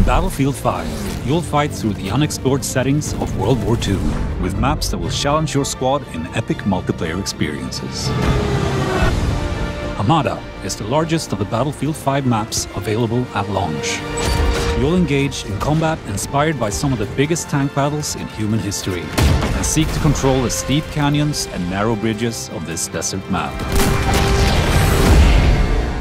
Battlefield 5, you'll fight through the unexplored settings of World War II, with maps that will challenge your squad in epic multiplayer experiences. HAMADA is the largest of the Battlefield 5 maps available at launch. You'll engage in combat inspired by some of the biggest tank battles in human history, and seek to control the steep canyons and narrow bridges of this desert map.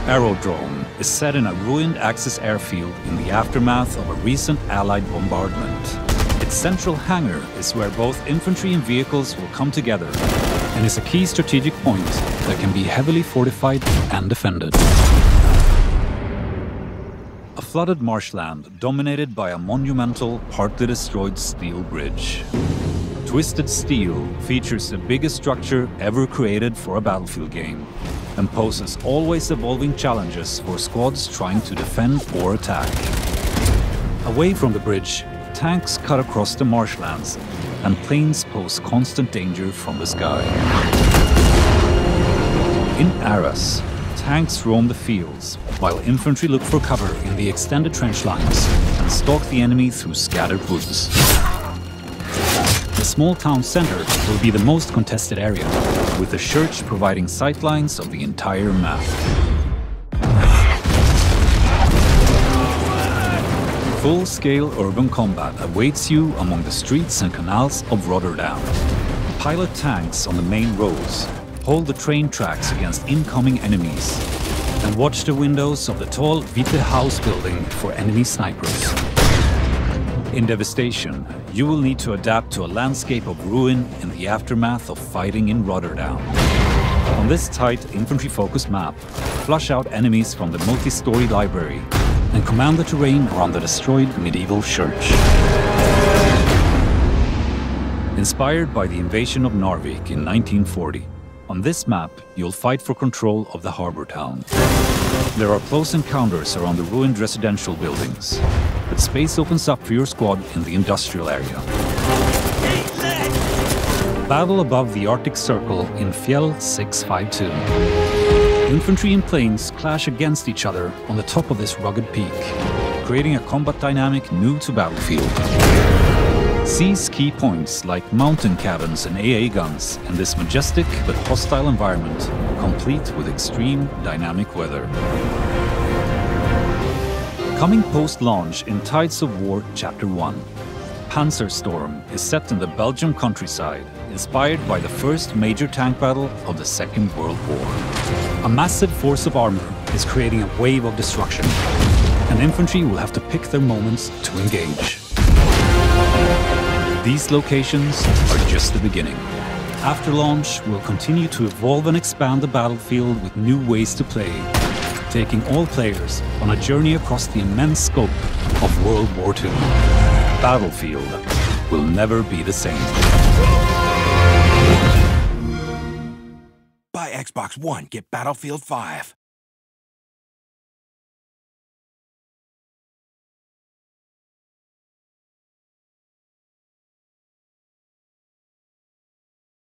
AERODROME is set in a ruined Axis airfield in the aftermath of a recent Allied bombardment. Its central hangar is where both infantry and vehicles will come together, and is a key strategic point that can be heavily fortified and defended. A flooded marshland dominated by a monumental, partly destroyed steel bridge. Twisted Steel features the biggest structure ever created for a Battlefield game, and poses always evolving challenges for squads trying to defend or attack. Away from the bridge, tanks cut across the marshlands, and planes pose constant danger from the sky. In Arras, tanks roam the fields, while infantry look for cover in the extended trench lines and stalk the enemy through scattered woods. The small town center will be the most contested area, with the church providing sightlines of the entire map. Full-scale urban combat awaits you among the streets and canals of Rotterdam. Pilot tanks on the main roads, hold the train tracks against incoming enemies, and watch the windows of the tall Witte House building for enemy snipers. In Devastation, you will need to adapt to a landscape of ruin in the aftermath of fighting in Rotterdam. On this tight, infantry-focused map, flush out enemies from the multi-story library and command the terrain around the destroyed medieval church. Inspired by the invasion of Narvik in 1940, on this map, you'll fight for control of the harbor town. There are close encounters around the ruined residential buildings, but space opens up for your squad in the industrial area. Battle above the Arctic Circle in FJELL 652. Infantry and planes clash against each other on the top of this rugged peak, creating a combat dynamic new to Battlefield. Seize key points like mountain cabins and AA guns in this majestic but hostile environment, complete with extreme dynamic weather. Coming post-launch in Tides of War Chapter 1, PANZERSTORM is set in the Belgium countryside, inspired by the first major tank battle of the Second World War. A massive force of armor is creating a wave of destruction, and infantry will have to pick their moments to engage. These locations are just the beginning. After launch, we'll continue to evolve and expand the battlefield with new ways to play, taking all players on a journey across the immense scope of World War II. Battlefield will never be the same. Buy Xbox One, get Battlefield 5.